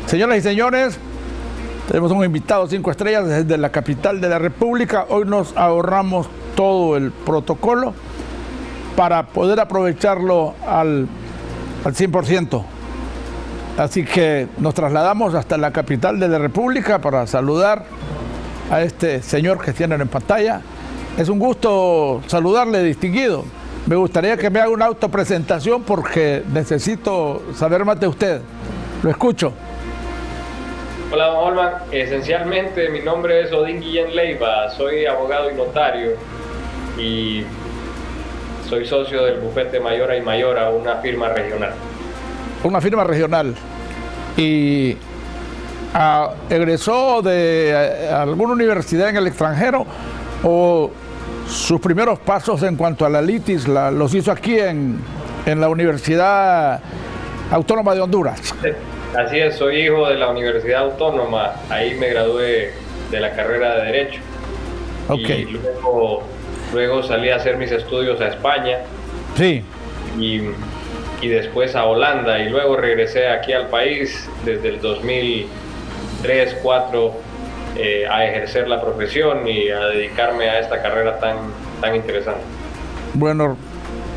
Señoras y señores, tenemos un invitado 5 estrellas desde la capital de la República. Hoy nos ahorramos todo el protocolo para poder aprovecharlo al 100%. Así que nos trasladamos hasta la capital de la República para saludar a este señor que tienen en pantalla. Es un gusto saludarle, distinguido. Me gustaría que me haga una autopresentación porque necesito saber más de usted. Lo escucho. Hola, don Holman. Esencialmente mi nombre es Odín Guillén Leiva, soy abogado y notario y soy socio del bufete Mayora y Mayora, una firma regional. Una firma regional. ¿Y egresó de alguna universidad en el extranjero o sus primeros pasos en cuanto a la litis los hizo aquí en la Universidad Autónoma de Honduras? Así es, soy hijo de la Universidad Autónoma, ahí me gradué de la carrera de Derecho. Okay. Y luego salí a hacer mis estudios a España. Sí. Y después a Holanda, y luego regresé aquí al país desde el 2003-2004 a ejercer la profesión y a dedicarme a esta carrera tan interesante. Bueno,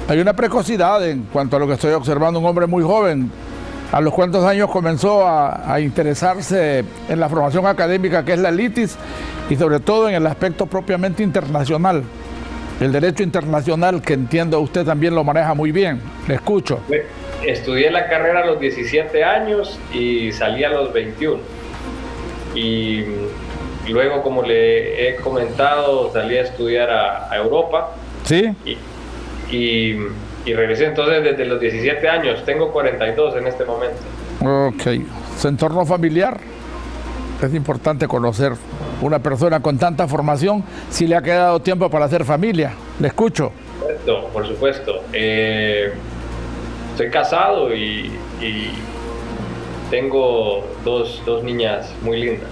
hay una precocidad en cuanto a lo que estoy observando, un hombre muy joven. ¿A los cuántos años comenzó a interesarse en la formación académica que es la litis y sobre todo en el aspecto propiamente internacional? El derecho internacional, que entiendo usted también lo maneja muy bien. Le escucho. Estudié la carrera a los 17 años y salí a los 21. Y luego, como le he comentado, salí a estudiar a Europa. Sí. Y regresé entonces desde los 17 años. Tengo 42 en este momento. Ok. Su entorno familiar. Es importante conocer una persona con tanta formación, si le ha quedado tiempo para hacer familia. Le escucho. Por supuesto. Estoy casado y tengo dos niñas muy lindas.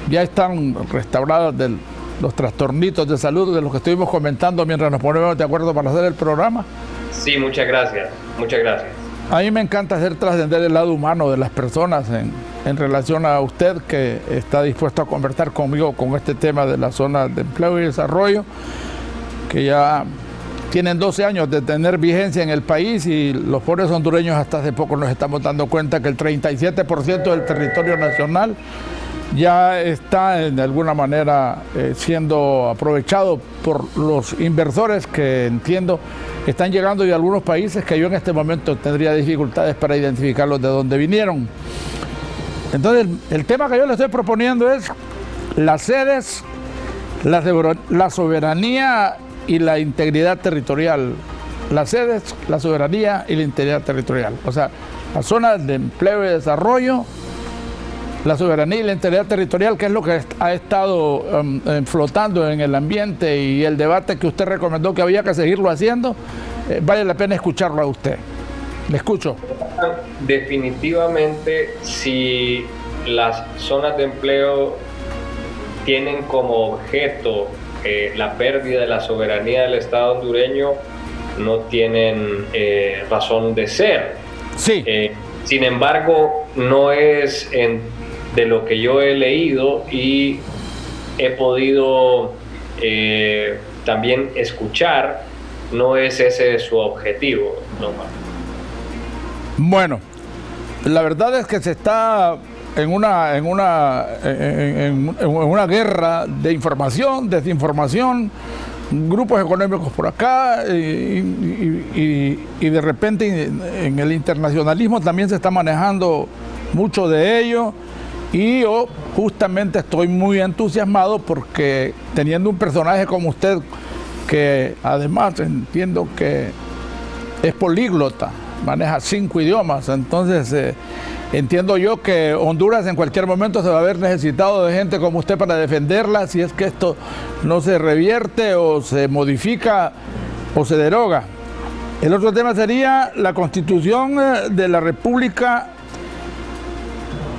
Ya están restauradas de los trastornitos de salud de los que estuvimos comentando mientras nos ponemos de acuerdo para hacer el programa. Sí, muchas gracias. Muchas gracias. A mí me encanta hacer trascender el lado humano de las personas en relación a usted, que está dispuesto a conversar conmigo con este tema de la zona de empleo y desarrollo, que ya tienen 12 años de tener vigencia en el país, y los pobres hondureños hasta hace poco nos estamos dando cuenta que el 37% del territorio nacional ya está de alguna manera siendo aprovechado por los inversores que, entiendo, están llegando de algunos países que yo en este momento tendría dificultades para identificarlos de dónde vinieron. Entonces, el tema que yo le estoy proponiendo es las sedes, la soberanía y la integridad territorial. Las sedes, la soberanía y la integridad territorial. O sea, las zonas de empleo y desarrollo, la soberanía y la integridad territorial, que es lo que ha estado flotando en el ambiente, y el debate que usted recomendó que había que seguirlo haciendo, vale la pena escucharlo a usted. Le escucho. Definitivamente, si las zonas de empleo tienen como objeto la pérdida de la soberanía del Estado hondureño, no tienen razón de ser. Sí. Sin embargo, no es de lo que yo he leído y he podido también escuchar, no es ese su objetivo, ¿no? Bueno, la verdad es que se está en una guerra de información, desinformación, grupos económicos por acá, y de repente en el internacionalismo también se está manejando mucho de ello. Y yo justamente estoy muy entusiasmado porque, teniendo un personaje como usted, que además entiendo que es políglota, maneja 5 idiomas, entonces entiendo yo que Honduras en cualquier momento se va a ver necesitado de gente como usted para defenderla, si es que esto no se revierte o se modifica o se deroga. El otro tema sería la Constitución de la República,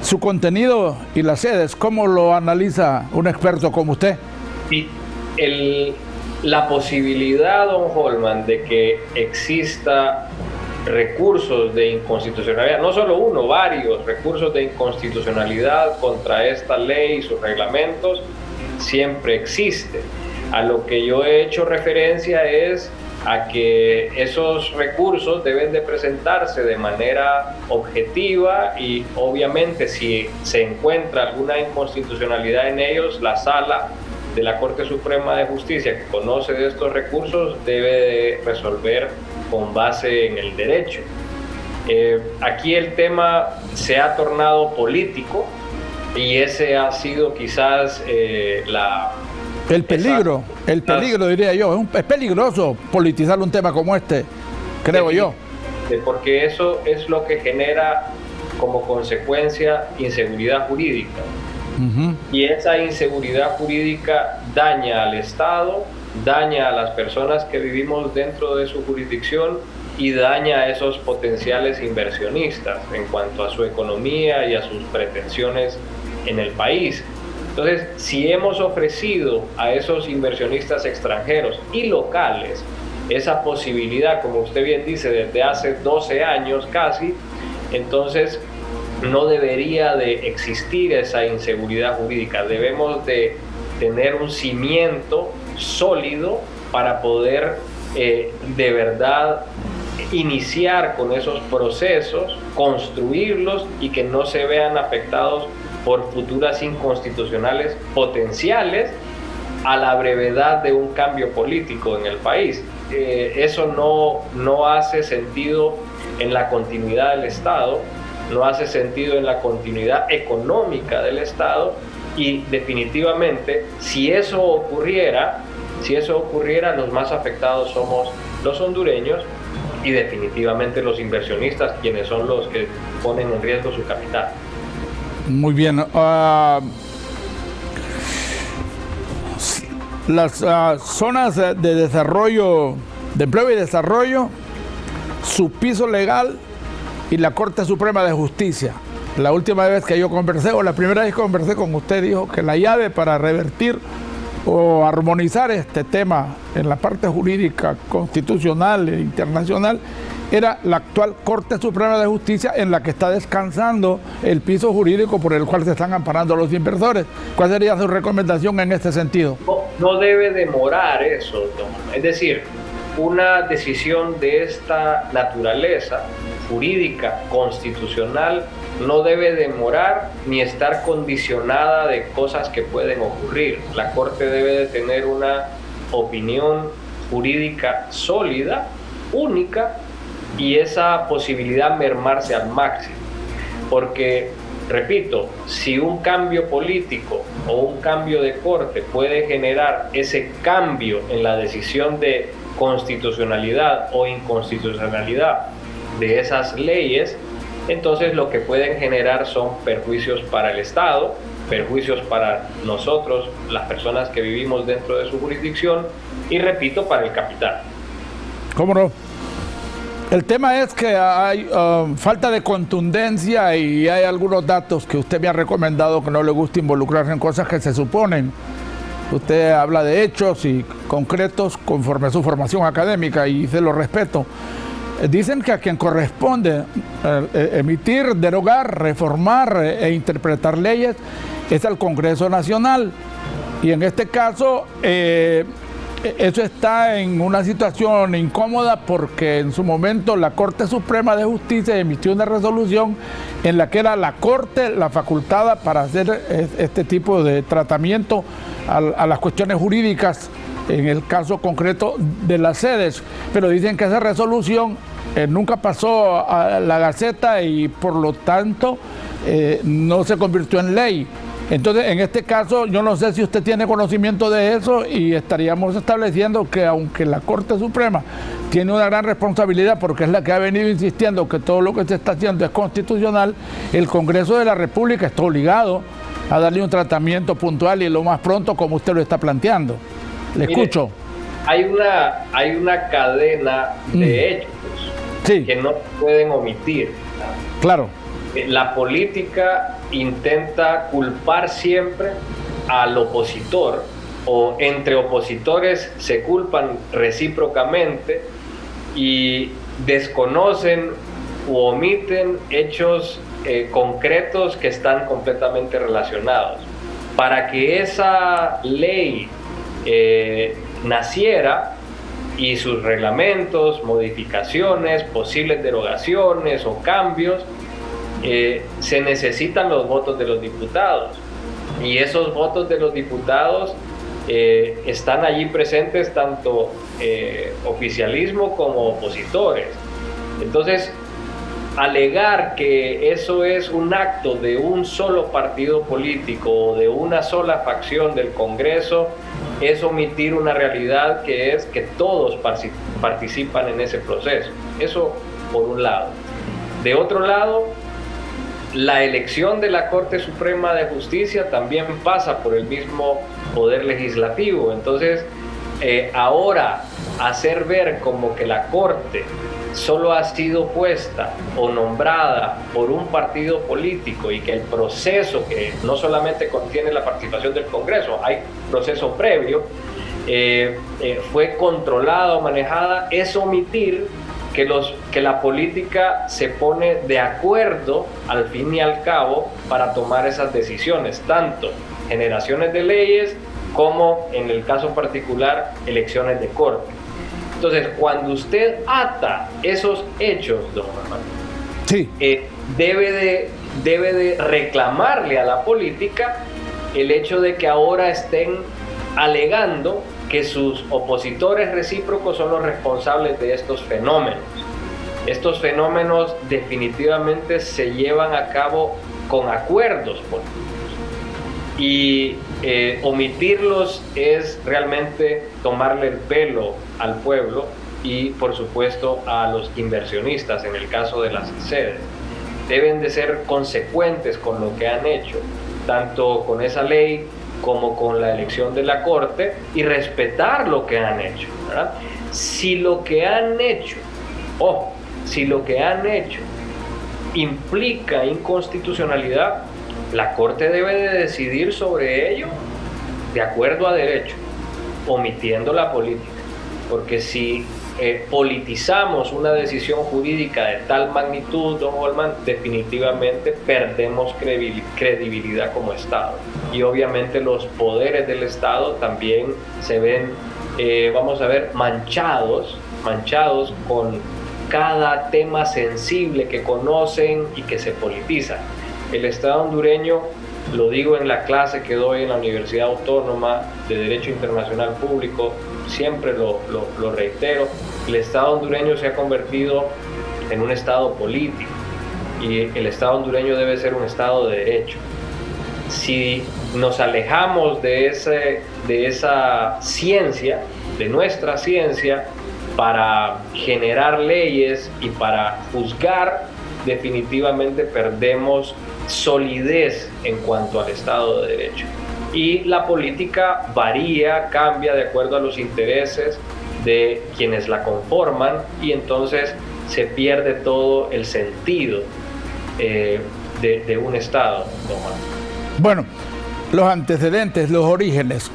su contenido y las sedes. ¿Cómo lo analiza un experto como usted? Sí, la posibilidad, don Holman, de que exista recursos de inconstitucionalidad, no solo uno, varios recursos de inconstitucionalidad contra esta ley y sus reglamentos, siempre existe. A lo que yo he hecho referencia es a que esos recursos deben de presentarse de manera objetiva y obviamente si se encuentra alguna inconstitucionalidad en ellos, la sala de la Corte Suprema de Justicia que conoce de estos recursos debe de resolver con base en el derecho. Aquí el tema se ha tornado político y ese ha sido quizás el peligro, diría yo. Es peligroso politizar un tema como este, creo yo. Porque eso es lo que genera como consecuencia inseguridad jurídica. Y esa inseguridad jurídica daña al Estado, daña a las personas que vivimos dentro de su jurisdicción y daña a esos potenciales inversionistas en cuanto a su economía y a sus pretensiones en el país. Entonces, si hemos ofrecido a esos inversionistas extranjeros y locales esa posibilidad, como usted bien dice, desde hace 12 años casi, entonces no debería de existir esa inseguridad jurídica. Debemos de tener un cimiento sólido para poder de verdad iniciar con esos procesos, construirlos y que no se vean afectados por futuras inconstitucionales potenciales a la brevedad de un cambio político en el país. Eso no hace sentido en la continuidad del Estado, no hace sentido en la continuidad económica del Estado y definitivamente si eso ocurriera, los más afectados somos los hondureños y definitivamente los inversionistas, quienes son los que ponen en riesgo su capital. Muy bien. Las zonas de desarrollo, de empleo y desarrollo, su piso legal y la Corte Suprema de Justicia. La última vez que yo conversé, o la primera vez que conversé con usted, dijo que la llave para revertir o armonizar este tema en la parte jurídica constitucional e internacional era la actual Corte Suprema de Justicia, en la que está descansando el piso jurídico por el cual se están amparando los inversores. ¿Cuál sería su recomendación en este sentido? No debe demorar eso, Tom. Es decir, una decisión de esta naturaleza jurídica, constitucional, no debe demorar ni estar condicionada de cosas que pueden ocurrir. La Corte debe de tener una opinión jurídica sólida, única, y esa posibilidad mermarse al máximo. Porque, repito, si un cambio político o un cambio de corte puede generar ese cambio en la decisión de constitucionalidad o inconstitucionalidad de esas leyes, entonces lo que pueden generar son perjuicios para el Estado, perjuicios para nosotros, las personas que vivimos dentro de su jurisdicción, y repito, para el capital. ¿Cómo no? El tema es que hay falta de contundencia y hay algunos datos que usted me ha recomendado que no le gusta involucrarse en cosas que se suponen. Usted habla de hechos y concretos conforme a su formación académica y se lo respeto. Dicen que a quien corresponde emitir, derogar, reformar e interpretar leyes es al Congreso Nacional. Y en este caso, eso está en una situación incómoda porque en su momento la Corte Suprema de Justicia emitió una resolución en la que era la Corte la facultada para hacer este tipo de tratamiento a las cuestiones jurídicas, en el caso concreto de las sedes, pero dicen que esa resolución nunca pasó a la Gaceta y por lo tanto no se convirtió en ley. Entonces, en este caso, yo no sé si usted tiene conocimiento de eso y estaríamos estableciendo que aunque la Corte Suprema tiene una gran responsabilidad porque es la que ha venido insistiendo que todo lo que se está haciendo es constitucional, el Congreso de la República está obligado a darle un tratamiento puntual y lo más pronto como usted lo está planteando. Le escucho. Hay una cadena de hechos que no pueden omitir. Claro. La política intenta culpar siempre al opositor, o entre opositores se culpan recíprocamente, y desconocen u omiten hechos concretos que están completamente relacionados. Para que esa ley naciera, y sus reglamentos, modificaciones, posibles derogaciones o cambios, se necesitan los votos de los diputados. Y esos votos de los diputados están allí presentes tanto oficialismo como opositores. Entonces, alegar que eso es un acto de un solo partido político o de una sola facción del Congreso es omitir una realidad, que es que todos participan en ese proceso. Eso por un lado. De otro lado, la elección de la Corte Suprema de Justicia también pasa por el mismo poder legislativo. Entonces, ahora hacer ver como que la Corte solo ha sido puesta o nombrada por un partido político y que el proceso, que no solamente contiene la participación del Congreso, hay proceso previo, fue controlada o manejada, es omitir que la política se pone de acuerdo al fin y al cabo para tomar esas decisiones, tanto generaciones de leyes como, en el caso particular, elecciones de corte. Entonces, cuando usted ata esos hechos, don Armando, sí, debe de reclamarle a la política el hecho de que ahora estén alegando que sus opositores recíprocos son los responsables de estos fenómenos. Estos fenómenos definitivamente se llevan a cabo con acuerdos políticos. Y omitirlos es realmente tomarle el pelo al pueblo y, por supuesto, a los inversionistas en el caso de las sedes. Deben de ser consecuentes con lo que han hecho, tanto con esa ley como con la elección de la Corte, y respetar lo que han hecho, ¿verdad? Si lo que han hecho, si lo que han hecho implica inconstitucionalidad, la Corte debe de decidir sobre ello de acuerdo a derecho, omitiendo la política. Porque si politizamos una decisión jurídica de tal magnitud, don Holman, definitivamente perdemos credibilidad como Estado. Y obviamente los poderes del Estado también se ven, vamos a ver, manchados con cada tema sensible que conocen y que se politiza. El Estado hondureño, lo digo en la clase que doy en la Universidad Autónoma de Derecho Internacional Público, siempre lo reitero, el Estado hondureño se ha convertido en un Estado político y el Estado hondureño debe ser un Estado de derecho. Si nos alejamos de esa ciencia, de nuestra ciencia, para generar leyes y para juzgar, definitivamente perdemos solidez en cuanto al Estado de Derecho. Y la política varía, cambia de acuerdo a los intereses de quienes la conforman, y entonces se pierde todo el sentido de un Estado. Bueno, los antecedentes, los orígenes.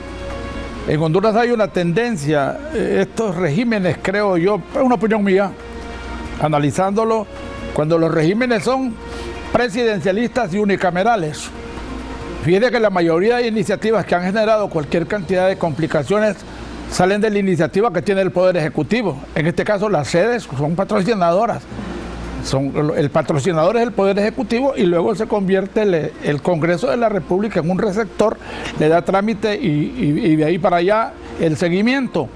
En Honduras hay una tendencia, estos regímenes, creo yo, es una opinión mía, analizándolo, cuando los regímenes son presidencialistas y unicamerales. Fíjate que la mayoría de iniciativas que han generado cualquier cantidad de complicaciones salen de la iniciativa que tiene el Poder Ejecutivo. En este caso, las sedes son patrocinadoras. El patrocinador es el Poder Ejecutivo, y luego se convierte el Congreso de la República en un receptor, le da trámite y de ahí para allá el seguimiento.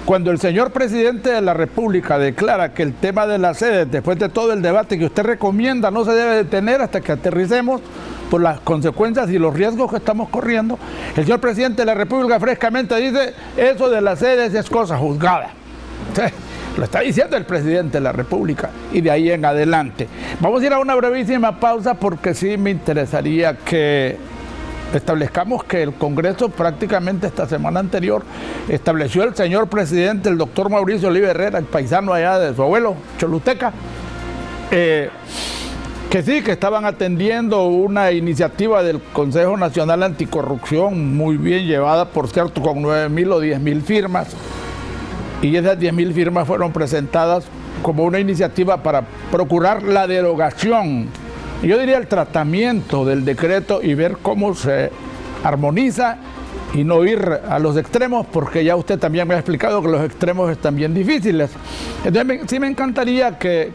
Cuando el señor presidente de la República declara que el tema de las sedes, después de todo el debate que usted recomienda, no se debe detener hasta que aterricemos por las consecuencias y los riesgos que estamos corriendo, el señor presidente de la República frescamente dice: eso de las sedes es cosa juzgada. Lo está diciendo el presidente de la República, y de ahí en adelante. Vamos a ir a una brevísima pausa, porque sí me interesaría que establezcamos que el Congreso prácticamente esta semana anterior estableció el señor presidente, el doctor Mauricio Oliva Herrera, el paisano allá de su abuelo, Choluteca, que sí, que estaban atendiendo una iniciativa del Consejo Nacional Anticorrupción, muy bien llevada, por cierto, con 9,000 o 10,000 firmas, y esas 10.000 firmas fueron presentadas como una iniciativa para procurar la derogación, yo diría el tratamiento del decreto y ver cómo se armoniza y no ir a los extremos, porque ya usted también me ha explicado que los extremos están bien difíciles. Entonces sí me encantaría que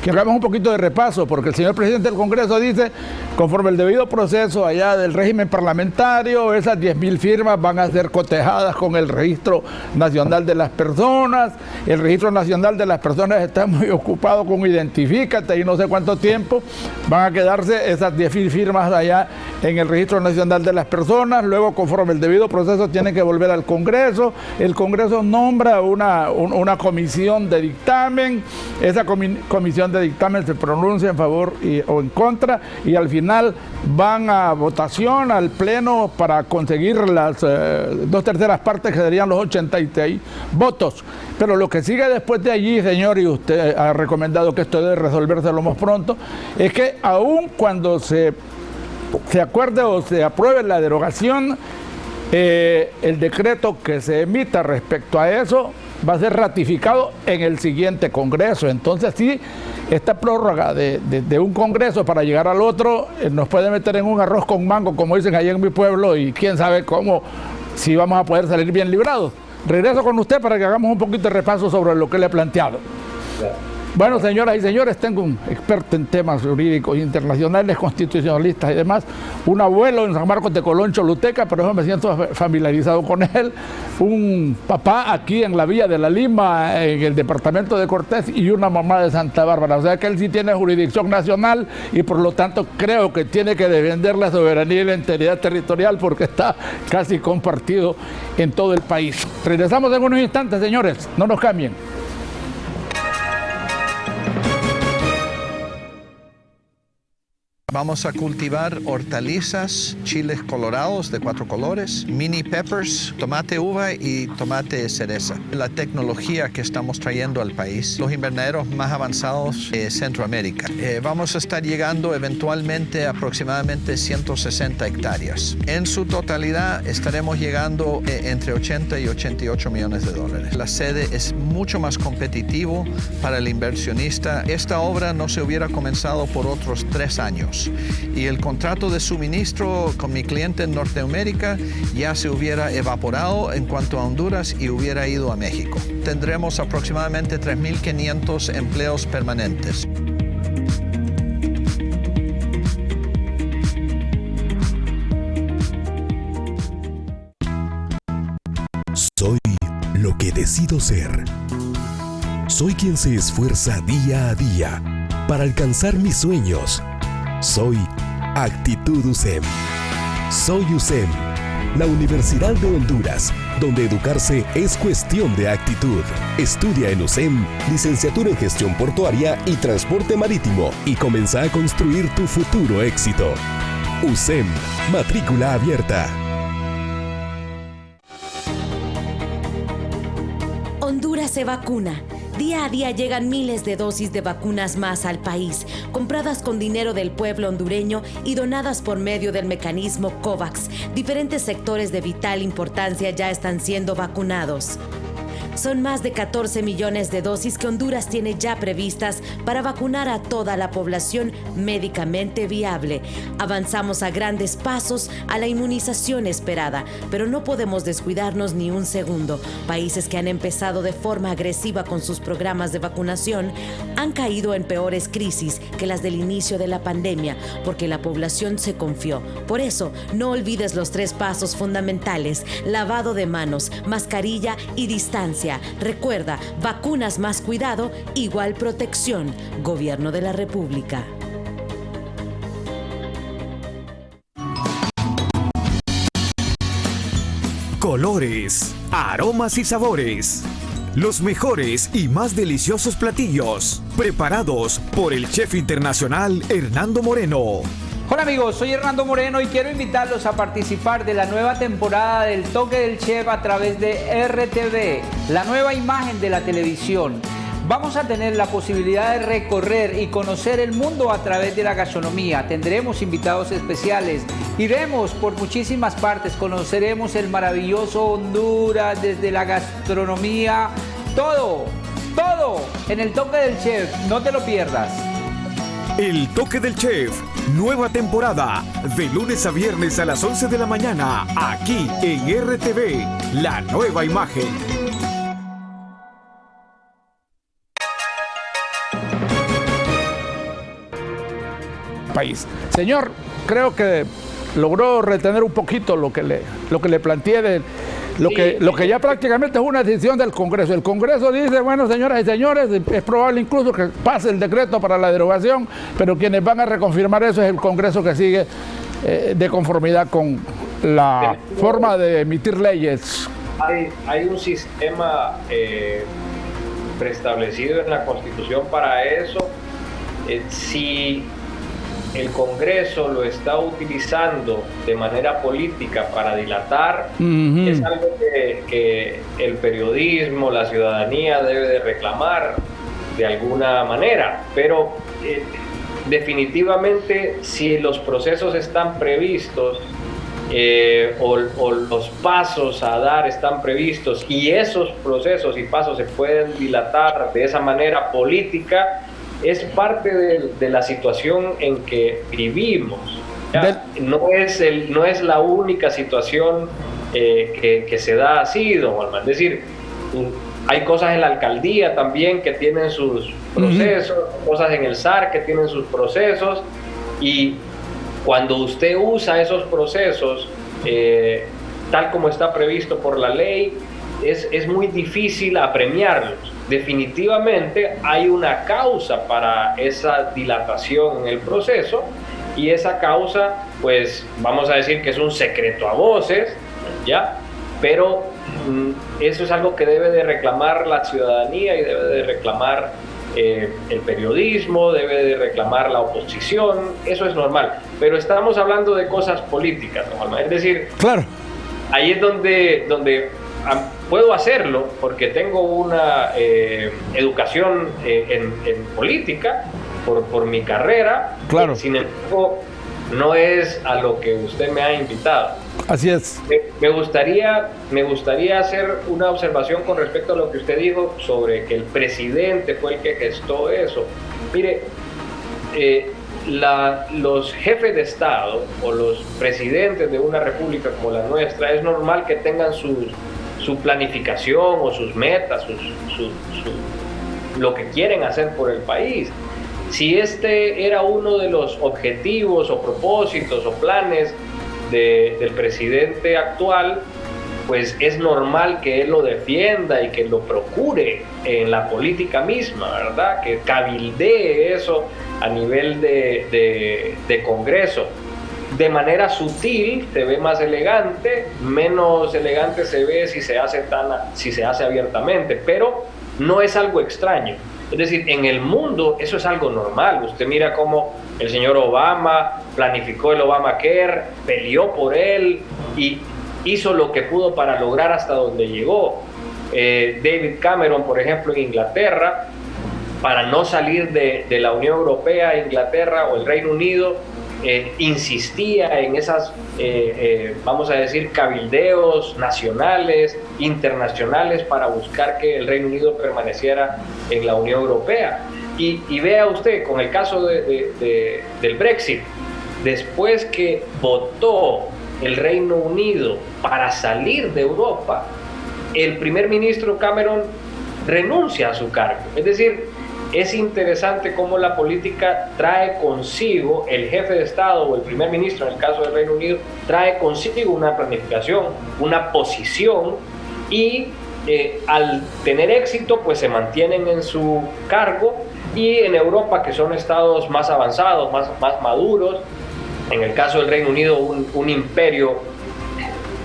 hagamos un poquito de repaso, porque el señor presidente del Congreso dice, conforme el debido proceso allá del régimen parlamentario, esas 10.000 firmas van a ser cotejadas con el Registro Nacional de las Personas. El Registro Nacional de las Personas está muy ocupado con Identifícate y no sé cuánto tiempo. Van a quedarse esas 10.000 firmas allá en el Registro Nacional de las Personas. Luego, conforme el debido proceso, tienen que volver al Congreso. El Congreso nombra una comisión de dictamen. Esa comisión de dictamen se pronuncia en favor o en contra, y al final van a votación al Pleno para conseguir las 2/3 partes, que serían los 86 votos. Pero lo que sigue después de allí, señor, y usted ha recomendado que esto debe resolverse lo más pronto, es que aun cuando se acuerde o se apruebe la derogación, el decreto que se emita respecto a eso va a ser ratificado en el siguiente Congreso. Entonces sí, esta prórroga de un Congreso para llegar al otro nos puede meter en un arroz con mango, como dicen allá en mi pueblo, y quién sabe cómo, si vamos a poder salir bien librados. Regreso con usted para que hagamos un poquito de repaso sobre lo que le he planteado. Bueno, señoras y señores, tengo un experto en temas jurídicos internacionales, constitucionalistas y demás, un abuelo en San Marcos de Colón, Choluteca, pero yo me siento familiarizado con él, un papá aquí en la Villa de la Lima, en el departamento de Cortés, y una mamá de Santa Bárbara. O sea que él sí tiene jurisdicción nacional y por lo tanto creo que tiene que defender la soberanía y la integridad territorial, porque está casi compartido en todo el país. Regresamos en unos instantes, señores, no nos cambien. Vamos a cultivar hortalizas, chiles colorados de 4 colores, mini peppers, tomate uva y tomate cereza. La tecnología que estamos trayendo al país, los invernaderos más avanzados de Centroamérica. Vamos a estar llegando eventualmente a aproximadamente 160 hectáreas. En su totalidad estaremos llegando entre 80 y 88 millones de dólares. La sede es mucho más competitivo para el inversionista. Esta obra no se hubiera comenzado por otros 3 años. Y el contrato de suministro con mi cliente en Norteamérica ya se hubiera evaporado en cuanto a Honduras y hubiera ido a México. Tendremos aproximadamente 3.500 empleos permanentes. Soy lo que decido ser. Soy quien se esfuerza día a día para alcanzar mis sueños. Soy Actitud USEM. Soy USEM, la Universidad de Honduras, donde educarse es cuestión de actitud. Estudia en USEM, licenciatura en Gestión Portuaria y Transporte Marítimo, y comienza a construir tu futuro éxito. USEM, matrícula abierta. Honduras se vacuna. Día a día llegan miles de dosis de vacunas más al país, compradas con dinero del pueblo hondureño y donadas por medio del mecanismo COVAX. Diferentes sectores de vital importancia ya están siendo vacunados. Son más de 14 millones de dosis que Honduras tiene ya previstas para vacunar a toda la población médicamente viable. Avanzamos a grandes pasos a la inmunización esperada, pero no podemos descuidarnos ni un segundo. Países que han empezado de forma agresiva con sus programas de vacunación han caído en peores crisis que las del inicio de la pandemia, porque la población se confió. Por eso, no olvides los 3 pasos fundamentales: lavado de manos, mascarilla y distancia. Recuerda, vacunas más cuidado, igual protección. Gobierno de la República. Colores, aromas y sabores. Los mejores y más deliciosos platillos, preparados por el chef internacional Hernando Moreno. Hola amigos, soy Hernando Moreno y quiero invitarlos a participar de la nueva temporada del Toque del Chef a través de RTV, la nueva imagen de la televisión. Vamos a tener la posibilidad de recorrer y conocer el mundo a través de la gastronomía. Tendremos invitados especiales. Iremos por muchísimas partes. Conoceremos el maravilloso Honduras desde la gastronomía. Todo en El Toque del Chef. No te lo pierdas. El Toque del Chef, nueva temporada, de lunes a viernes a las 11 de la mañana, aquí en RTV, la nueva imagen. País. Señor, creo que logró retener un poquito lo que le planteé de lo que ya prácticamente es una decisión del Congreso. El Congreso dice, bueno, señoras y señores, es probable incluso que pase el decreto para la derogación, pero quienes van a reconfirmar eso es el Congreso, que sigue de conformidad con la forma de emitir leyes. Hay un sistema preestablecido en la Constitución para eso. Si el Congreso lo está utilizando de manera política para dilatar, es algo que el periodismo, la ciudadanía debe de reclamar de alguna manera, pero definitivamente si los procesos están previstos o los pasos a dar están previstos y esos procesos y pasos se pueden dilatar de esa manera política, es parte de la situación en que vivimos. No es la única situación que se da así, don Juanma. Es decir, hay cosas en la alcaldía también que tienen sus procesos, cosas en el SAR que tienen sus procesos, y cuando usted usa esos procesos tal como está previsto por la ley, es muy difícil apremiarlos. Definitivamente hay una causa para esa dilatación en el proceso, y esa causa, pues vamos a decir que es un secreto a voces, ¿ya? Pero eso es algo que debe de reclamar la ciudadanía y debe de reclamar el periodismo, debe de reclamar la oposición, eso es normal. Pero estamos hablando de cosas políticas, ¿no? Es decir, claro, ahí es donde puedo hacerlo porque tengo una educación en política por mi carrera. Claro. Sin embargo, no es a lo que usted me ha invitado. Así es. Me gustaría hacer una observación con respecto a lo que usted dijo sobre que el presidente fue el que gestó eso. Mire, los jefes de Estado o los presidentes de una república como la nuestra, es normal que tengan su planificación o sus metas, lo que quieren hacer por el país. Si este era uno de los objetivos o propósitos o planes del presidente actual, pues es normal que él lo defienda y que lo procure en la política misma, ¿verdad? Que cabildee eso a nivel de Congreso. De manera sutil se ve más elegante, menos elegante se ve si se hace abiertamente, pero no es algo extraño. Es decir, en el mundo eso es algo normal. Usted mira cómo el señor Obama planificó el Obamacare, peleó por él y hizo lo que pudo para lograr hasta donde llegó. David Cameron, por ejemplo, en Inglaterra, para no salir de la Unión Europea, Inglaterra o el Reino Unido, insistía en esas, vamos a decir, cabildeos nacionales, internacionales, para buscar que el Reino Unido permaneciera en la Unión Europea. Y vea usted, con el caso del Brexit, después que votó el Reino Unido para salir de Europa, el primer ministro Cameron renuncia a su cargo. Es decir, es interesante cómo la política trae consigo, el jefe de Estado o el primer ministro, en el caso del Reino Unido, trae consigo una planificación, una posición, y al tener éxito, pues se mantienen en su cargo. Y en Europa, que son estados más avanzados, más maduros, en el caso del Reino Unido, un imperio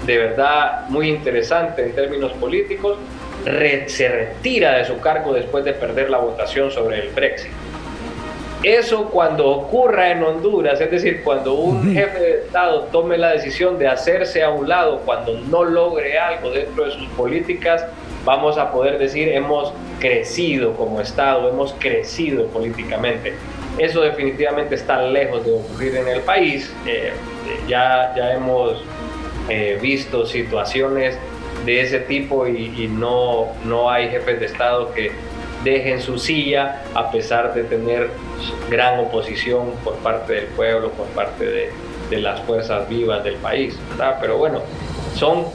de verdad muy interesante en términos políticos, se retira de su cargo después de perder la votación sobre el Brexit. Eso, cuando ocurra en Honduras, es decir, cuando un jefe de Estado tome la decisión de hacerse a un lado cuando no logre algo dentro de sus políticas, vamos a poder decir hemos crecido como Estado, hemos crecido políticamente. Eso definitivamente está lejos de ocurrir en el país. Ya hemos visto situaciones de ese tipo y no hay jefes de Estado que dejen su silla a pesar de tener gran oposición por parte del pueblo, por parte de las fuerzas vivas del país, ¿verdad? Pero bueno, son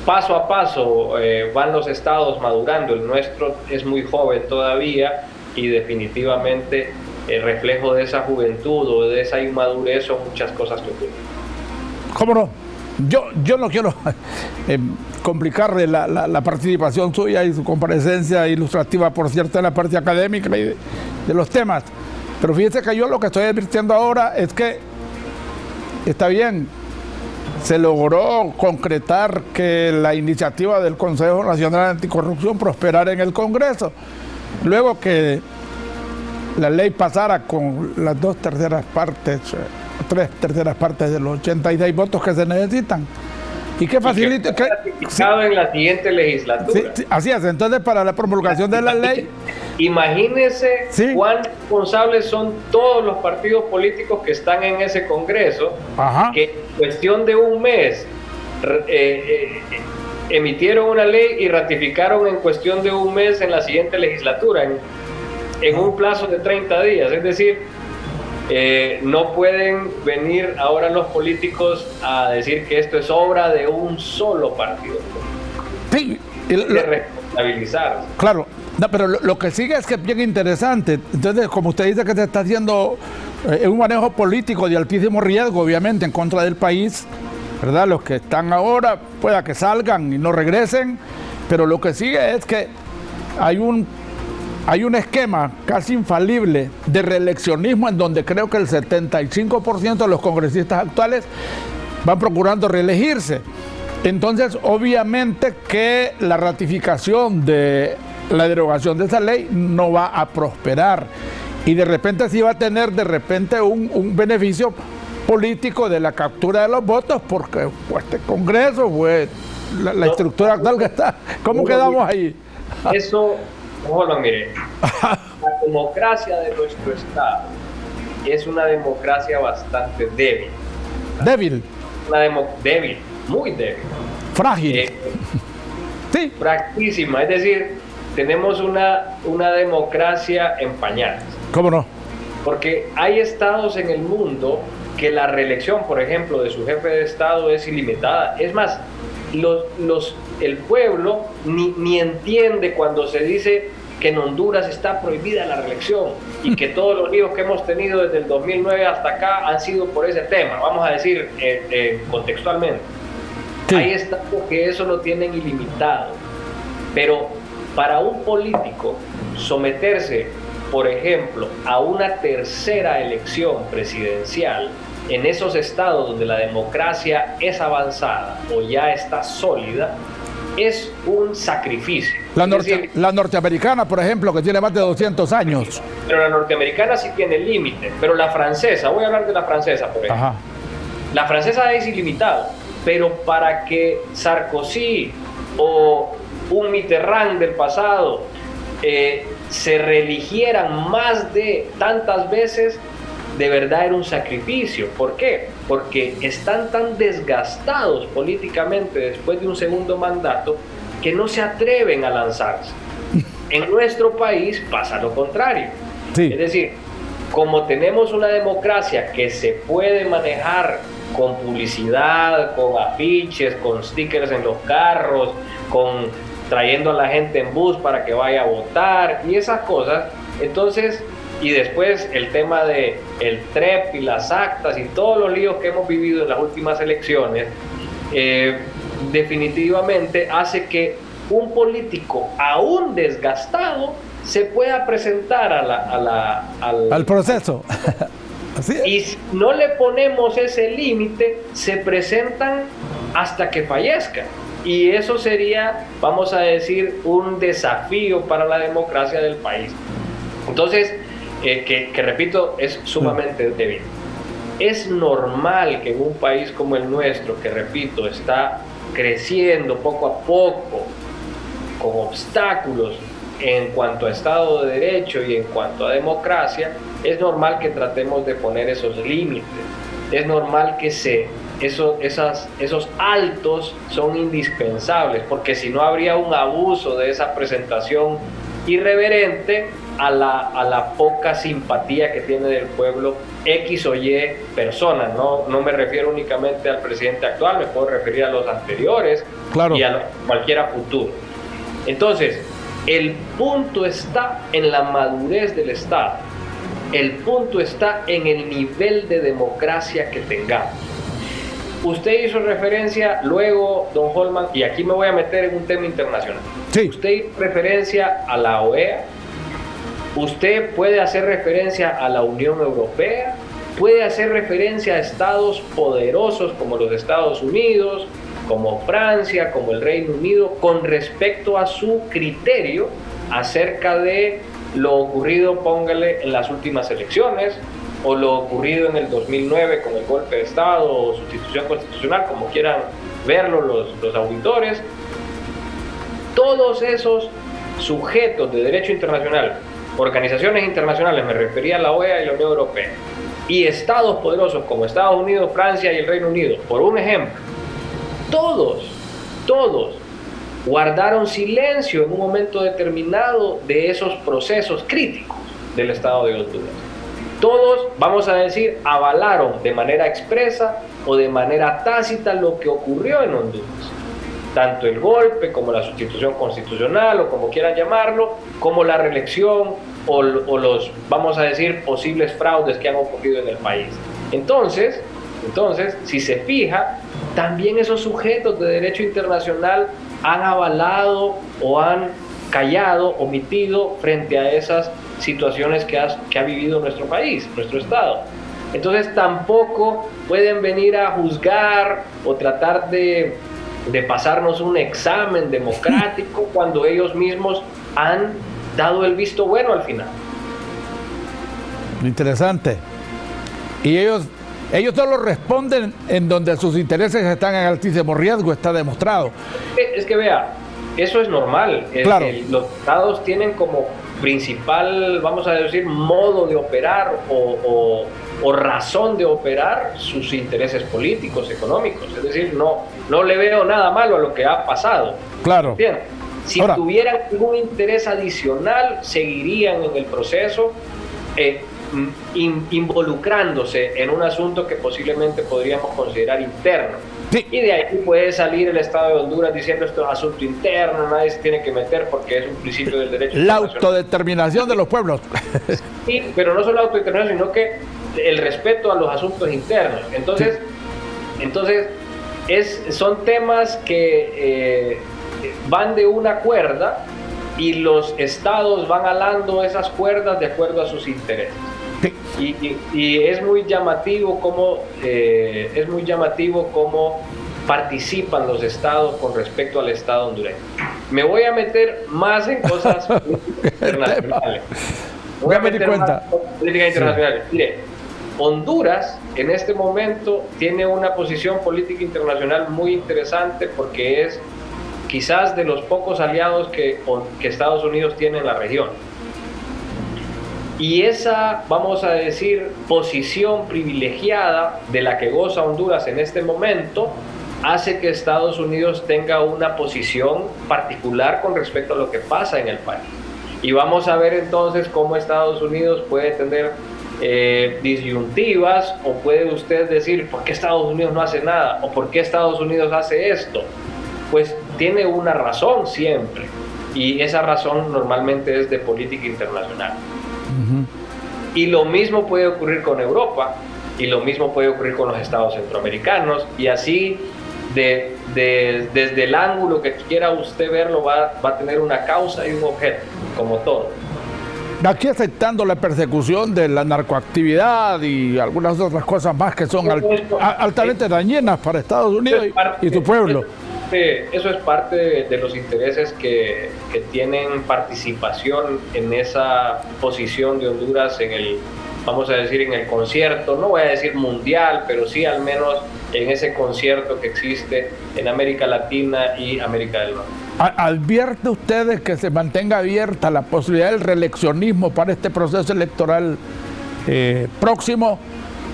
paso a paso, van los estados madurando. El nuestro es muy joven todavía y definitivamente el reflejo de esa juventud o de esa inmadurez son muchas cosas que ocurren. ¿Cómo no? Yo no quiero complicarle la participación suya y su comparecencia ilustrativa, por cierto, en la parte académica y de los temas. Pero fíjese que yo lo que estoy advirtiendo ahora es que está bien, se logró concretar que la iniciativa del Consejo Nacional Anticorrupción prosperara en el Congreso. Luego que la ley pasara con las 3/3 partes de los 86 votos que se necesitan. Y que facilite. Que ratificado en la siguiente legislatura. Sí, así es. Entonces, para la promulgación de la ley. Imagínense cuán responsables son todos los partidos políticos que están en ese Congreso, que en cuestión de un mes emitieron una ley y ratificaron en cuestión de un mes en la siguiente legislatura, en un plazo de 30 días. Es decir, no pueden venir ahora los políticos a decir que esto es obra de un solo partido. Sí, responsabilizarse. Claro, no, pero lo que sigue es que es bien interesante. Entonces, como usted dice que se está haciendo un manejo político de altísimo riesgo, obviamente, en contra del país, ¿verdad? Los que están ahora, pueda que salgan y no regresen, pero lo que sigue es que hay un esquema casi infalible de reeleccionismo en donde creo que el 75% de los congresistas actuales van procurando reelegirse. Entonces, obviamente que la ratificación de la derogación de esa ley no va a prosperar y de repente sí va a tener un beneficio político de la captura de los votos porque este Congreso fue la estructura actual que está. ¿Cómo quedamos ahí? Eso, ojalá, mire, la democracia de nuestro Estado es una democracia bastante débil. ¿Débil? Débil, muy débil. Frágil. Sí. Fragilísima, es decir, tenemos una democracia en pañales. ¿Cómo no? Porque hay estados en el mundo que la reelección, por ejemplo, de su jefe de Estado es ilimitada. Es más, el pueblo ni entiende cuando se dice que en Honduras está prohibida la reelección y que todos los líos que hemos tenido desde el 2009 hasta acá han sido por ese tema, vamos a decir contextualmente. Sí. Hay estados que eso lo tienen ilimitado, pero para un político someterse, por ejemplo, a una tercera elección presidencial en esos estados donde la democracia es avanzada o ya está sólida, es un sacrificio. La norteamericana, por ejemplo, que tiene más de 200 años. Pero la norteamericana sí tiene límite, pero la francesa, voy a hablar de la francesa, por ejemplo. Ajá. La francesa es ilimitada, pero para que Sarkozy o un Mitterrand del pasado se reeligieran más de tantas veces, de verdad era un sacrificio. ¿Por qué? Porque están tan desgastados políticamente después de un segundo mandato que no se atreven a lanzarse. En nuestro país pasa lo contrario. Sí. Es decir, como tenemos una democracia que se puede manejar con publicidad, con afiches, con stickers en los carros, trayendo a la gente en bus para que vaya a votar y esas cosas, entonces, y después el tema de el TREP y las actas y todos los líos que hemos vivido en las últimas elecciones, definitivamente hace que un político aún desgastado se pueda presentar al proceso. Así es. Y si no le ponemos ese límite, se presentan hasta que fallezcan. Y eso sería, vamos a decir, un desafío para la democracia del país. Entonces, que repito, es sumamente débil. Es normal que en un país como el nuestro, que repito, está creciendo poco a poco, con obstáculos en cuanto a Estado de Derecho y en cuanto a democracia, es normal que tratemos de poner esos límites. Es normal que esos altos son indispensables, porque si no habría un abuso de esa presentación irreverente a la poca simpatía que tiene del pueblo X o Y personas. No me refiero únicamente al presidente actual, me puedo referir a los anteriores, claro, y a cualquiera futuro. Entonces, el punto está en la madurez del Estado. El punto está en el nivel de democracia que tengamos. Usted hizo referencia luego, don Holman, y aquí me voy a meter en un tema internacional. Sí. Usted hizo referencia a la OEA, usted puede hacer referencia a la Unión Europea, puede hacer referencia a estados poderosos como los Estados Unidos, como Francia, como el Reino Unido, con respecto a su criterio acerca de lo ocurrido, póngale, en las últimas elecciones, o lo ocurrido en el 2009 con el golpe de Estado o sustitución constitucional, como quieran verlo los auditores. Todos esos sujetos de derecho internacional, organizaciones internacionales, me refería a la OEA y la Unión Europea, y estados poderosos como Estados Unidos, Francia y el Reino Unido, por un ejemplo, todos guardaron silencio en un momento determinado de esos procesos críticos del Estado de Honduras. Todos, vamos a decir, avalaron de manera expresa o de manera tácita lo que ocurrió en Honduras. Tanto el golpe como la sustitución constitucional, o como quieran llamarlo, como la reelección o los, vamos a decir, posibles fraudes que han ocurrido en el país. Entonces, si se fija, también esos sujetos de derecho internacional han avalado o han callado, omitido frente a esas situaciones que ha vivido nuestro país, nuestro Estado. Entonces tampoco pueden venir a juzgar o tratar de pasarnos un examen democrático cuando ellos mismos han dado el visto bueno al final. Interesante. Y ellos solo responden en donde sus intereses están en altísimo riesgo, está demostrado. Es que vea, eso es normal. Claro. Los estados tienen como principal, vamos a decir, modo de operar o razón de operar sus intereses políticos, económicos. Es decir, no le veo nada malo a lo que ha pasado. Claro. Bien. Si tuvieran algún interés adicional, seguirían en el proceso involucrándose en un asunto que posiblemente podríamos considerar interno. Sí. Y de ahí puede salir el Estado de Honduras diciendo esto es asunto interno, nadie se tiene que meter porque es un principio del derecho. La autodeterminación de los pueblos. Sí, pero no solo la autodeterminación, sino que el respeto a los asuntos internos. Entonces son temas que van de una cuerda y los estados van alando esas cuerdas de acuerdo a sus intereses. Y es muy llamativo cómo participan los estados con respecto al Estado hondureño. Me voy a meter más en cosas internacionales. Voy a meter cuenta. Políticas internacionales. Sí. Mire, Honduras en este momento tiene una posición política internacional muy interesante porque es quizás de los pocos aliados que Estados Unidos tiene en la región. Y esa, vamos a decir, posición privilegiada de la que goza Honduras en este momento hace que Estados Unidos tenga una posición particular con respecto a lo que pasa en el país. Y vamos a ver entonces cómo Estados Unidos puede tener disyuntivas, o puede usted decir, ¿por qué Estados Unidos no hace nada? ¿O por qué Estados Unidos hace esto? Pues tiene una razón siempre, y esa razón normalmente es de política internacional. Y lo mismo puede ocurrir con Europa, y lo mismo puede ocurrir con los estados centroamericanos, y así desde el ángulo que quiera usted verlo va a tener una causa y un objeto, como todo. Aquí aceptando la persecución de la narcoactividad y algunas otras cosas más que son altamente dañinas para Estados Unidos y su pueblo. Eso es parte de los intereses que tienen participación en esa posición de Honduras en el, vamos a decir, en el concierto, no voy a decir mundial, pero sí al menos en ese concierto que existe en América Latina y América del Norte. ¿Advierte ustedes que se mantenga abierta la posibilidad del reeleccionismo para este proceso electoral próximo?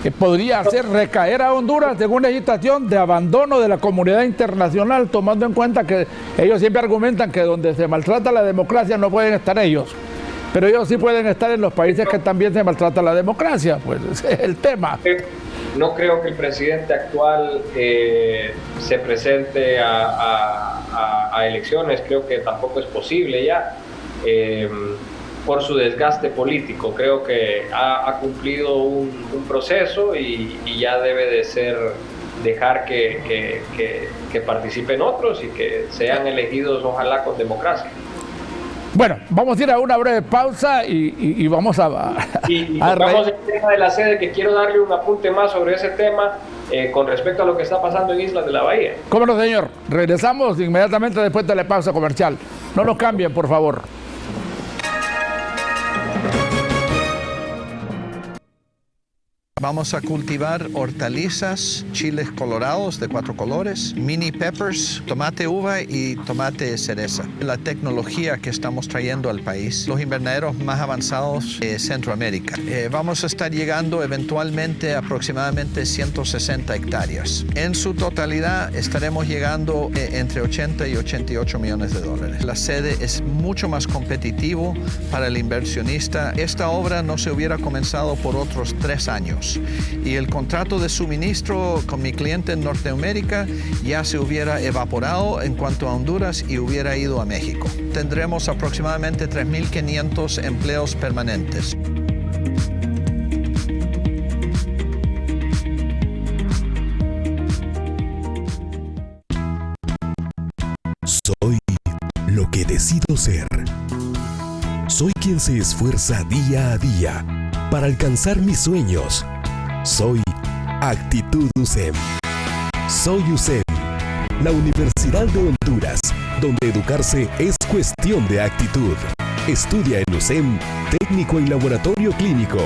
Que podría hacer recaer a Honduras en una situación de abandono de la comunidad internacional, tomando en cuenta que ellos siempre argumentan que donde se maltrata la democracia no pueden estar ellos, pero ellos sí pueden estar en los países que también se maltrata la democracia, pues ese es el tema. No creo que el presidente actual se presente a elecciones, creo que tampoco es posible ya. Por su desgaste político, creo que ha cumplido un proceso y ya debe de dejar que participen otros y que sean elegidos, ojalá con democracia. Bueno, vamos a ir a una breve pausa y vamos a tocamos el tema de la sede, que quiero darle un apunte más sobre ese tema con respecto a lo que está pasando en Islas de la Bahía. ¿Cómo no, señor? Regresamos inmediatamente después de la pausa comercial. No nos cambien, por favor. Vamos a cultivar hortalizas, chiles colorados de 4 colores, mini peppers, tomate uva y tomate cereza. La tecnología que estamos trayendo al país, los invernaderos más avanzados de Centroamérica. Vamos a estar llegando eventualmente a aproximadamente 160 hectáreas. En su totalidad estaremos llegando entre 80 y 88 millones de dólares. La sede es mucho más competitivo para el inversionista. Esta obra no se hubiera comenzado por otros 3 años. Y el contrato de suministro con mi cliente en Norteamérica ya se hubiera evaporado en cuanto a Honduras y hubiera ido a México. Tendremos aproximadamente 3.500 empleos permanentes. Soy lo que decido ser. Soy quien se esfuerza día a día para alcanzar mis sueños. Soy Actitud USEM. Soy USEM, la Universidad de Honduras, donde educarse es cuestión de actitud. Estudia en USEM, técnico en laboratorio clínico,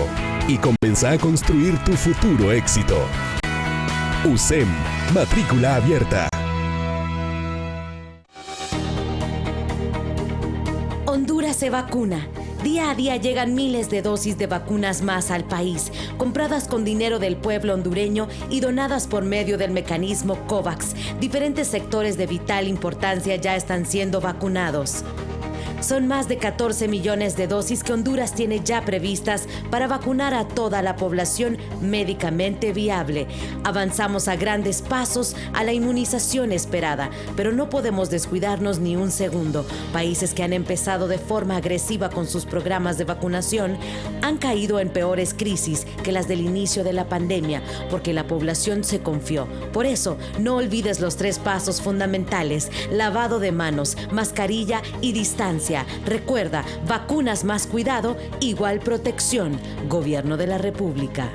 y comienza a construir tu futuro éxito. USEM, matrícula abierta. Honduras se vacuna. Día a día llegan miles de dosis de vacunas más al país, compradas con dinero del pueblo hondureño y donadas por medio del mecanismo COVAX. Diferentes sectores de vital importancia ya están siendo vacunados. Son más de 14 millones de dosis que Honduras tiene ya previstas para vacunar a toda la población médicamente viable. Avanzamos a grandes pasos a la inmunización esperada, pero no podemos descuidarnos ni un segundo. Países que han empezado de forma agresiva con sus programas de vacunación han caído en peores crisis que las del inicio de la pandemia, porque la población se confió. Por eso, no olvides los 3 pasos fundamentales: lavado de manos, mascarilla y distancia. Recuerda, vacunas más cuidado, igual protección. Gobierno de la República.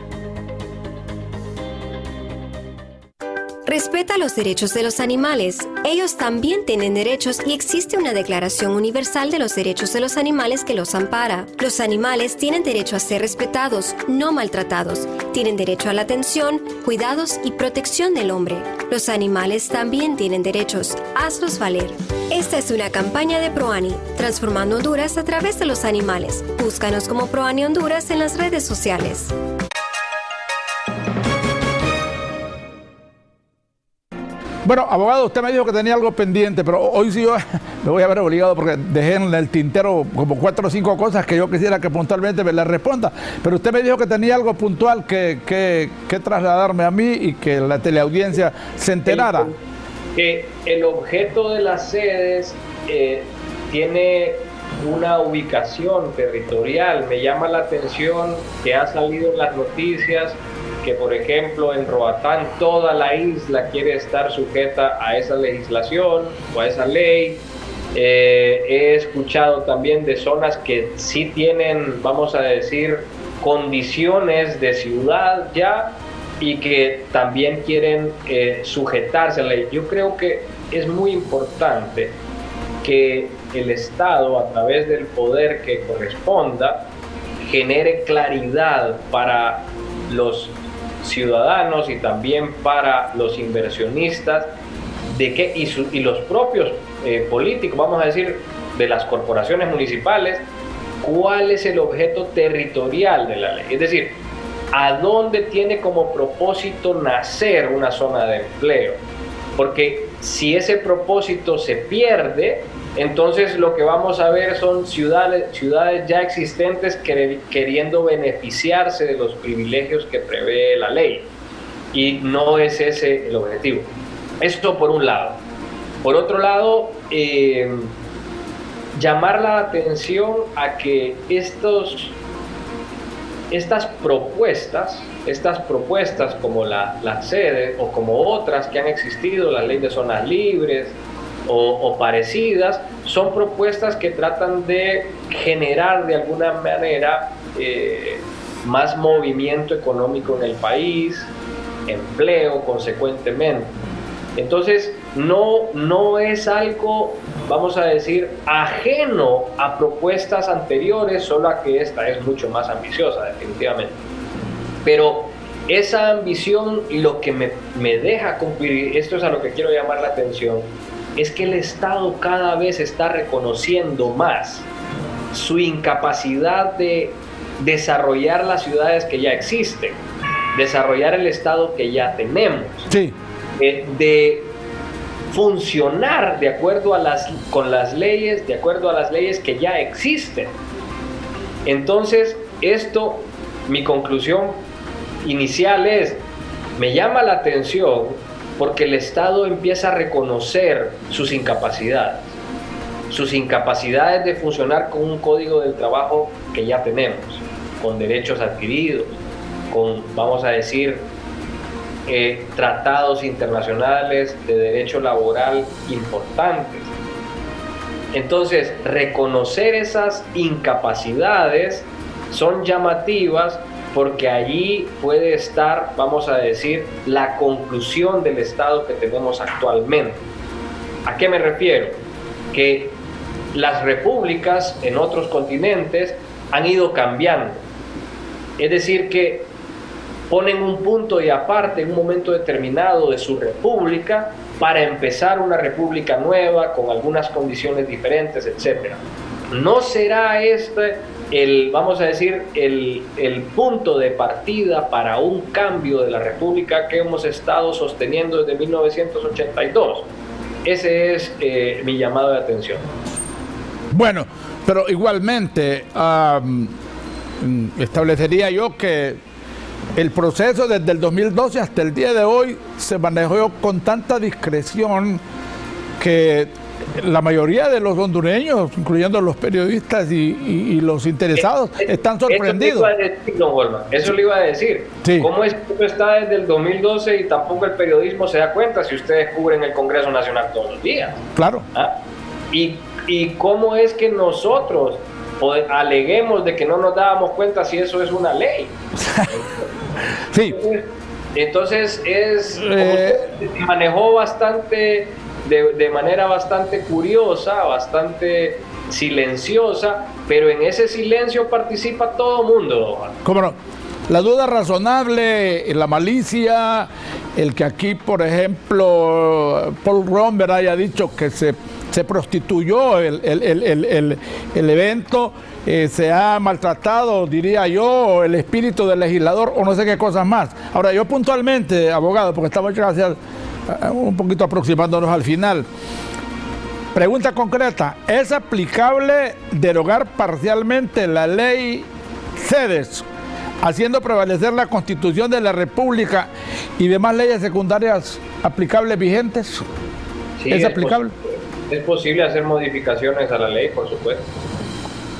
Respeta los derechos de los animales. Ellos también tienen derechos y existe una Declaración Universal de los Derechos de los Animales que los ampara. Los animales tienen derecho a ser respetados, no maltratados. Tienen derecho a la atención, cuidados y protección del hombre. Los animales también tienen derechos. Hazlos valer. Esta es una campaña de ProAni, transformando Honduras a través de los animales. Búscanos como ProAni Honduras en las redes sociales. Bueno, abogado, usted me dijo que tenía algo pendiente, pero hoy sí yo me voy a ver obligado porque dejé en el tintero como 4 o 5 cosas que yo quisiera que puntualmente me las responda. Pero usted me dijo que tenía algo puntual que trasladarme a mí y que la teleaudiencia se enterara. Que el objeto de las sedes tiene una ubicación territorial. Me llama la atención que ha salido en las noticias que, por ejemplo, en Roatán toda la isla quiere estar sujeta a esa legislación o a esa ley. He escuchado también de zonas que sí tienen, vamos a decir, condiciones de ciudad ya y que también quieren sujetarse a la ley. Yo creo que es muy importante que el Estado, a través del poder que corresponda, genere claridad para los ciudadanos y también para los inversionistas de qué, y los propios políticos, vamos a decir, de las corporaciones municipales, cuál es el objeto territorial de la ley. Es decir, a dónde tiene como propósito nacer una zona de empleo. Porque si ese propósito se pierde, entonces lo que vamos a ver son ciudades ya existentes queriendo beneficiarse de los privilegios que prevé la ley. Y no es ese el objetivo. Esto por un lado. Por otro lado, llamar la atención a que estas propuestas como la sede o como otras que han existido, la ley de zonas libres o parecidas, son propuestas que tratan de generar de alguna manera más movimiento económico en el país, empleo consecuentemente. Entonces no es algo, vamos a decir, ajeno a propuestas anteriores, solo a que esta es mucho más ambiciosa, definitivamente. Pero esa ambición, lo que me deja cumplir, esto es a lo que quiero llamar la atención, es que el Estado cada vez está reconociendo más su incapacidad de desarrollar las ciudades que ya existen, desarrollar el Estado que ya tenemos, sí, de funcionar de acuerdo con las leyes, de acuerdo a las leyes que ya existen. Entonces, mi conclusión inicial es, me llama la atención porque el Estado empieza a reconocer sus incapacidades de funcionar con un código del trabajo que ya tenemos, con derechos adquiridos, con, vamos a decir, tratados internacionales de derecho laboral importantes. Entonces, reconocer esas incapacidades son llamativas porque allí puede estar, vamos a decir, la conclusión del Estado que tenemos actualmente. ¿A qué me refiero? Que las repúblicas en otros continentes han ido cambiando. Es decir, que ponen un punto y aparte en un momento determinado de su república para empezar una república nueva con algunas condiciones diferentes, etc. ¿No será vamos a decir, el punto de partida para un cambio de la república que hemos estado sosteniendo desde 1982? Ese es mi llamado de atención. Bueno, pero igualmente establecería yo que el proceso desde el 2012 hasta el día de hoy se manejó con tanta discreción que la mayoría de los hondureños, incluyendo los periodistas y los interesados, están sorprendidos. Eso le iba a decir. Sí. ¿Cómo es que esto está desde el 2012 y tampoco el periodismo se da cuenta si ustedes cubren el Congreso Nacional todos los días? Claro. ¿Y cómo es que nosotros aleguemos de que no nos dábamos cuenta si eso es una ley? Sí. Entonces se manejó bastante, de manera bastante curiosa, bastante silenciosa, pero en ese silencio participa todo el mundo. ¿Cómo no? La duda razonable, la malicia, el que aquí, por ejemplo, Paul Romber haya dicho que se prostituyó el evento, se ha maltratado, diría yo, el espíritu del legislador o no sé qué cosas más. Ahora, yo puntualmente, abogado, porque estamos gracias un poquito aproximándonos al final, pregunta concreta, ¿es aplicable derogar parcialmente la ley CEDES, haciendo prevalecer la Constitución de la República y demás leyes secundarias aplicables vigentes? Sí, ¿Es aplicable? Es posible hacer modificaciones a la ley, por supuesto.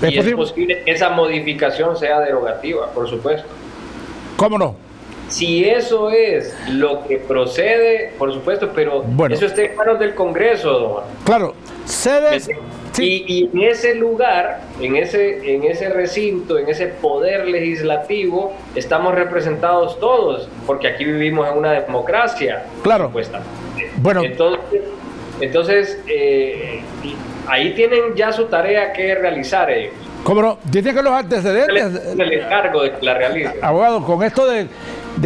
Es posible que esa modificación sea derogativa, por supuesto. ¿Cómo no? Si eso es lo que procede, por supuesto, pero bueno, eso está en manos del Congreso, don. Claro, CEDES. Sí. Y en ese lugar, en ese recinto, en ese poder legislativo, estamos representados todos, porque aquí vivimos en una democracia. Claro. Bueno. Entonces, ahí tienen ya su tarea que realizar ellos. ¿Cómo no? Dice que los antecedentes... El encargo de que la realicen. Abogado, con esto de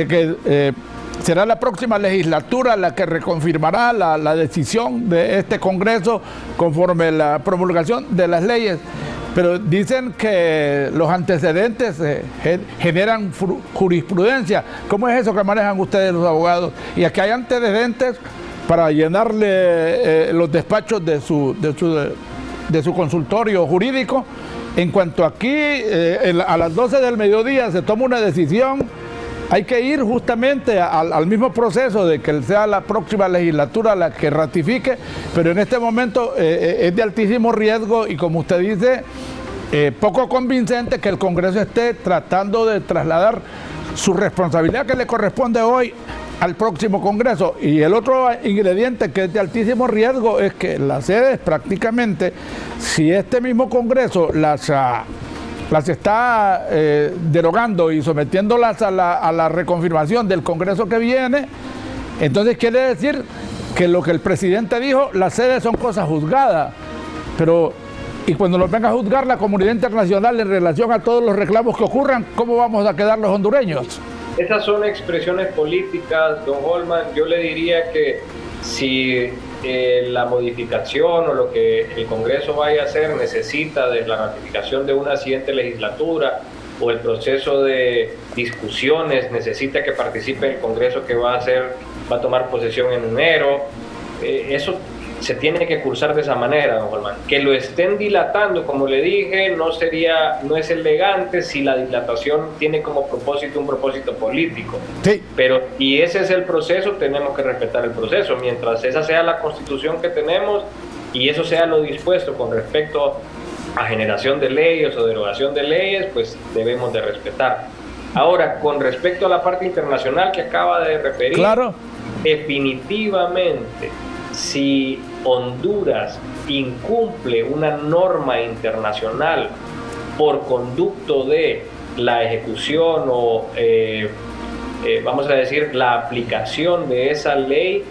que será la próxima legislatura la que reconfirmará la decisión de este Congreso conforme la promulgación de las leyes. Pero dicen que los antecedentes generan jurisprudencia. ¿Cómo es eso que manejan ustedes los abogados? Y aquí hay antecedentes para llenarle los despachos de su consultorio jurídico. En cuanto aquí, a las 12 del mediodía se toma una decisión, hay que ir justamente al mismo proceso de que sea la próxima legislatura la que ratifique, pero en este momento es de altísimo riesgo y, como usted dice, poco convincente que el Congreso esté tratando de trasladar su responsabilidad que le corresponde hoy al próximo Congreso. Y el otro ingrediente que es de altísimo riesgo es que las sedes prácticamente, si este mismo Congreso las está derogando y sometiéndolas a la reconfirmación del Congreso que viene, entonces quiere decir que lo que el presidente dijo, las sedes son cosas juzgadas, pero y cuando nos venga a juzgar la comunidad internacional en relación a todos los reclamos que ocurran, ¿cómo vamos a quedar los hondureños? Esas son expresiones políticas, don Holman. Yo le diría que si la modificación o lo que el Congreso vaya a hacer necesita de la ratificación de una siguiente legislatura o el proceso de discusiones necesita que participe el Congreso que va a tomar posesión en enero, eso se tiene que cursar de esa manera, don Holman. Que lo estén dilatando, como le dije, no es elegante si la dilatación tiene como propósito un propósito político. Sí. Pero, y ese es el proceso, tenemos que respetar el proceso. Mientras esa sea la constitución que tenemos y eso sea lo dispuesto con respecto a generación de leyes o derogación de leyes, pues debemos de respetar. Ahora, con respecto a la parte internacional que acaba de referir, claro, definitivamente, si Honduras incumple una norma internacional por conducto de la ejecución o, vamos a decir, la aplicación de esa ley,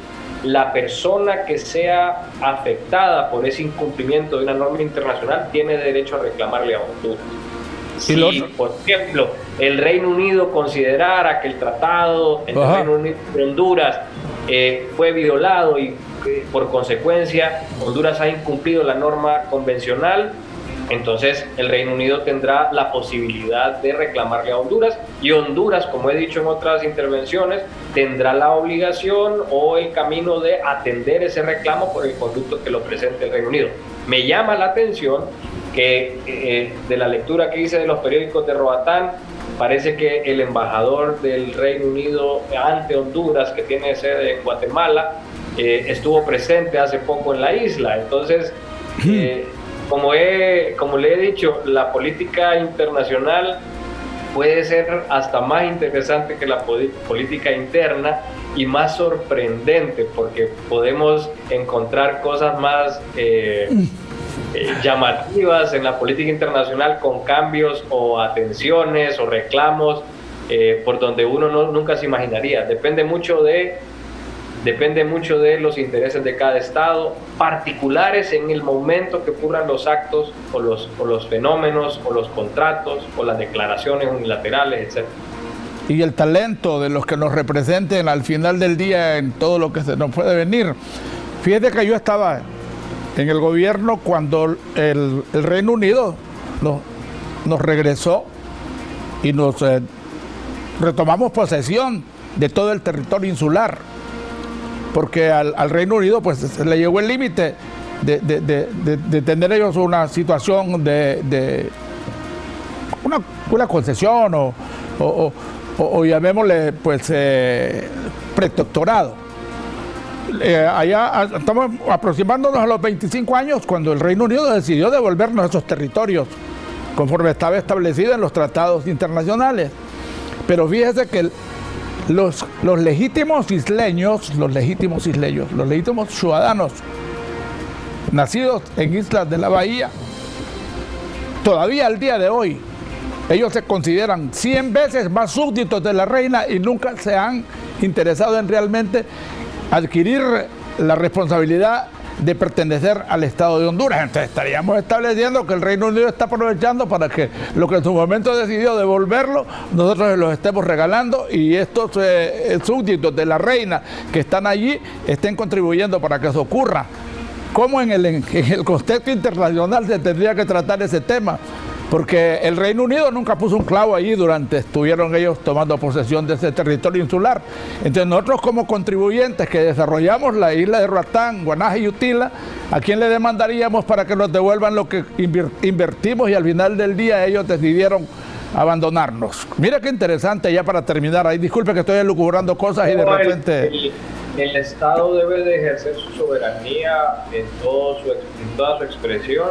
la persona que sea afectada por ese incumplimiento de una norma internacional tiene derecho a reclamarle a Honduras. Si, por ejemplo, el Reino Unido considerara que el tratado entre el Reino Unido y Honduras fue violado y por consecuencia Honduras ha incumplido la norma convencional, entonces el Reino Unido tendrá la posibilidad de reclamarle a Honduras y Honduras, como he dicho en otras intervenciones, tendrá la obligación o el camino de atender ese reclamo por el conducto que lo presente el Reino Unido. Me llama la atención que de la lectura que hice de los periódicos de Roatán, parece que el embajador del Reino Unido ante Honduras, que tiene sede en Guatemala, estuvo presente hace poco en la isla. Entonces, como le he dicho, la política internacional puede ser hasta más interesante que la política interna y más sorprendente, porque podemos encontrar cosas más llamativas en la política internacional con cambios o atenciones o reclamos por donde uno nunca se imaginaría. Depende mucho de los intereses de cada estado, particulares en el momento que ocurran los actos o los fenómenos o los contratos o las declaraciones unilaterales, etc. Y el talento de los que nos representen al final del día en todo lo que se nos puede venir. Fíjate que yo estaba en el gobierno cuando el Reino Unido nos regresó y nos retomamos posesión de todo el territorio insular, porque al Reino Unido pues se le llegó el límite de tener ellos una situación de una concesión o llamémosle pues protectorado. Allá estamos aproximándonos a los 25 años cuando el Reino Unido decidió devolvernos esos territorios conforme estaba establecido en los tratados internacionales. Pero fíjese que los legítimos isleños, los legítimos ciudadanos nacidos en islas de la bahía, todavía al día de hoy, ellos se consideran 100 veces más súbditos de la reina y nunca se han interesado en realmente adquirir la responsabilidad de pertenecer al Estado de Honduras. Entonces estaríamos estableciendo que el Reino Unido está aprovechando para que lo que en su momento decidió devolverlo, nosotros se los estemos regalando, y estos súbditos de la reina que están allí estén contribuyendo para que eso ocurra. ¿Cómo en el contexto internacional se tendría que tratar ese tema? Porque el Reino Unido nunca puso un clavo allí durante estuvieron ellos tomando posesión de ese territorio insular. Entonces nosotros, como contribuyentes que desarrollamos la isla de Roatán, Guanaja y Utila, ¿a quién le demandaríamos para que nos devuelvan lo que invertimos y al final del día ellos decidieron abandonarnos? Mira qué interesante, ya para terminar ahí, disculpe que estoy elucubrando cosas y de repente... El Estado debe de ejercer su soberanía en toda su expresión,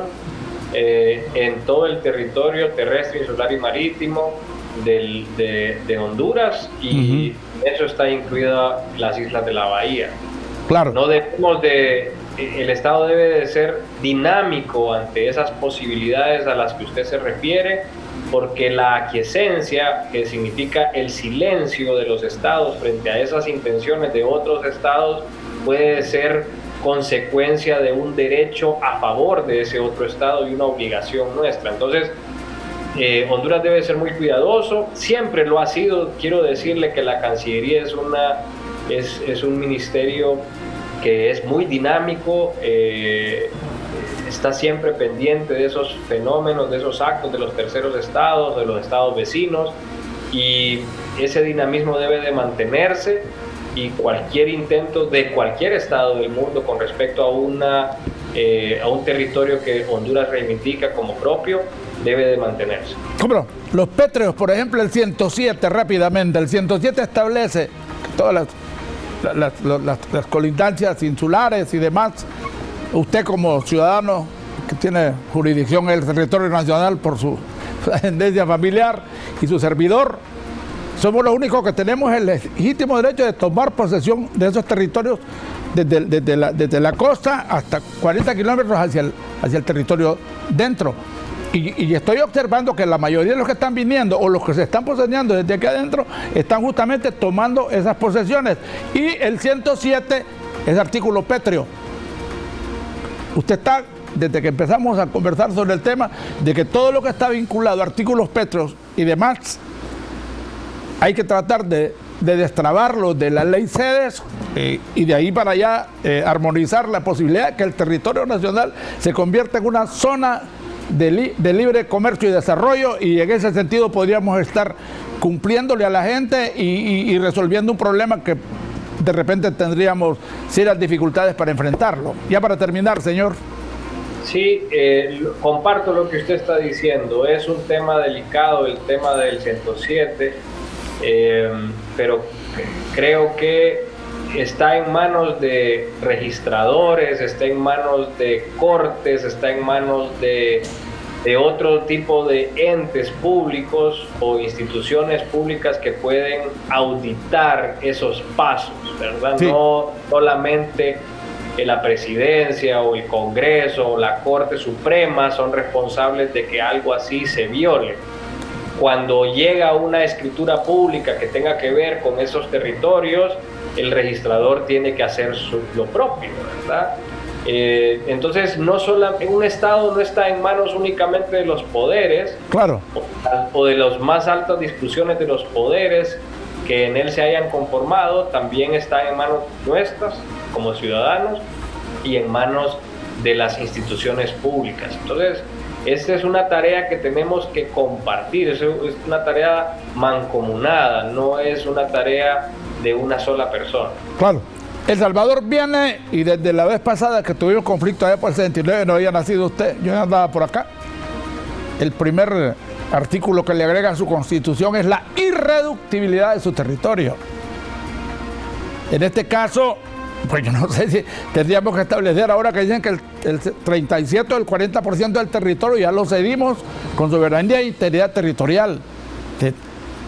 en todo el territorio terrestre, insular y marítimo de Honduras, y eso está incluida las islas de la bahía. Claro. No debemos el Estado debe de ser dinámico ante esas posibilidades a las que usted se refiere, porque la aquiescencia, que significa el silencio de los estados frente a esas intenciones de otros estados, puede ser consecuencia de un derecho a favor de ese otro estado y una obligación nuestra. Entonces, Honduras debe ser muy cuidadoso, siempre lo ha sido. Quiero decirle que la Cancillería es un ministerio que es muy dinámico, está siempre pendiente de esos fenómenos, de esos actos de los terceros estados, de los estados vecinos, y ese dinamismo debe de mantenerse, y cualquier intento de cualquier estado del mundo con respecto a un territorio que Honduras reivindica como propio debe de mantenerse. ¿Cómo no? Los pétreos, por ejemplo, el 107, rápidamente, el 107 establece que todas las colindancias insulares y demás, usted como ciudadano que tiene jurisdicción en el territorio nacional por su ascendencia familiar y su servidor, somos los únicos que tenemos el legítimo derecho de tomar posesión de esos territorios desde la costa hasta 40 kilómetros hacia el territorio dentro. Y estoy observando que la mayoría de los que están viniendo o los que se están posesionando desde aquí adentro están justamente tomando esas posesiones. Y el 107 es artículo pétreo. Usted está, desde que empezamos a conversar sobre el tema, de que todo lo que está vinculado a artículos pétreos y demás, hay que tratar de destrabarlo de la ley CEDES y de ahí para allá armonizar la posibilidad de que el territorio nacional se convierta en una zona de libre comercio y desarrollo, y en ese sentido podríamos estar cumpliéndole a la gente y resolviendo un problema que de repente tendríamos serias dificultades para enfrentarlo. Ya para terminar, señor. Sí, comparto lo que usted está diciendo. Es un tema delicado el tema del 107, pero creo que está en manos de registradores, está en manos de cortes, está en manos de otro tipo de entes públicos o instituciones públicas que pueden auditar esos pasos, ¿verdad? Sí. No solamente la presidencia o el Congreso o la Corte Suprema son responsables de que algo así se viole. Cuando llega una escritura pública que tenga que ver con esos territorios, el registrador tiene que hacer lo propio, ¿verdad? Entonces, un Estado no está en manos únicamente de los poderes, claro, o de las más altas discusiones de los poderes que en él se hayan conformado, también está en manos nuestras como ciudadanos y en manos de las instituciones públicas. Entonces, esta es una tarea que tenemos que compartir, es una tarea mancomunada, no es una tarea de una sola persona. Claro. El Salvador viene, y desde la vez pasada que tuvimos conflicto allá por el 79, no había nacido usted, yo andaba por acá. El primer artículo que le agrega a su constitución es la irreductibilidad de su territorio. En este caso, pues yo no sé si tendríamos que establecer ahora que dicen que el 37 o el 40% del territorio ya lo cedimos con soberanía e integridad territorial.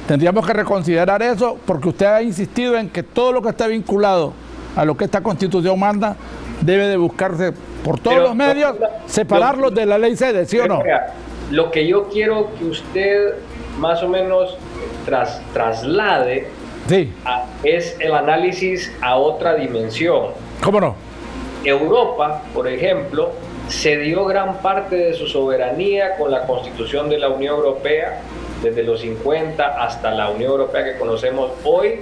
Tendríamos que reconsiderar eso, porque usted ha insistido en que todo lo que está vinculado a lo que esta Constitución manda debe de buscarse por todos los medios, separarlos de la ley CEDES, ¿sí o no? Lo que yo quiero que usted más o menos traslade sí, es el análisis a otra dimensión. ¿Cómo no? Europa, por ejemplo, cedió gran parte de su soberanía con la Constitución de la Unión Europea, desde los 50 hasta la Unión Europea que conocemos hoy.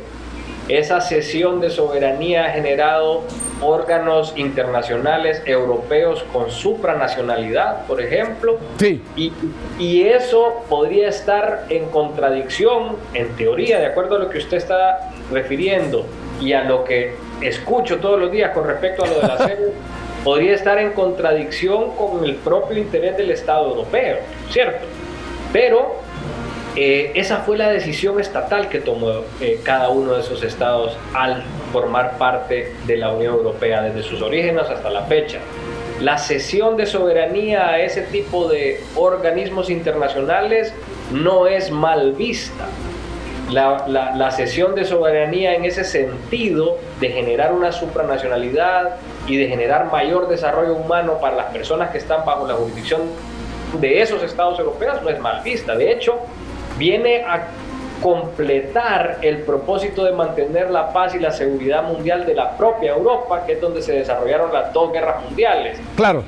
Esa cesión de soberanía ha generado órganos internacionales europeos con supranacionalidad, por ejemplo, sí. y eso podría estar en contradicción, en teoría, de acuerdo a lo que usted está refiriendo y a lo que escucho todos los días con respecto a lo de la CEU, podría estar en contradicción con el propio interés del Estado europeo, ¿cierto? Pero esa fue la decisión estatal que tomó cada uno de esos estados al formar parte de la Unión Europea desde sus orígenes hasta la fecha. La cesión de soberanía a ese tipo de organismos internacionales no es mal vista. La cesión de soberanía en ese sentido de generar una supranacionalidad y de generar mayor desarrollo humano para las personas que están bajo la jurisdicción de esos estados europeos no es mal vista. De hecho, viene a completar el propósito de mantener la paz y la seguridad mundial de la propia Europa, que es donde se desarrollaron las 2 guerras mundiales. Claro.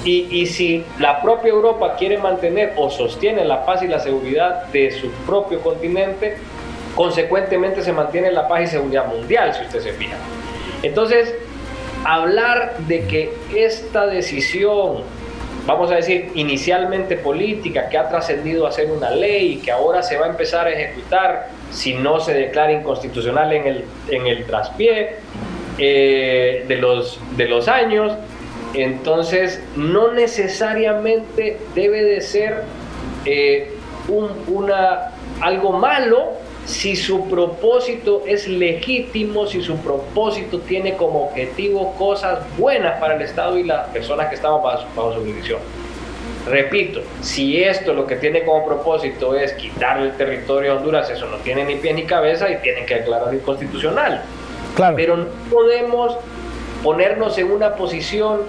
Y si la propia Europa quiere mantener o sostiene la paz y la seguridad de su propio continente, consecuentemente se mantiene la paz y seguridad mundial, si usted se fija. Entonces, hablar de que esta decisión, vamos a decir, inicialmente política, que ha trascendido a ser una ley y que ahora se va a empezar a ejecutar si no se declara inconstitucional en el traspié de los años, entonces no necesariamente debe de ser algo malo si su propósito es legítimo, si su propósito tiene como objetivo cosas buenas para el Estado y las personas que estamos bajo su jurisdicción. Repito, si esto lo que tiene como propósito es quitarle el territorio a Honduras, eso no tiene ni pie ni cabeza y tienen que declararlo inconstitucional. Claro. Pero no podemos ponernos en una posición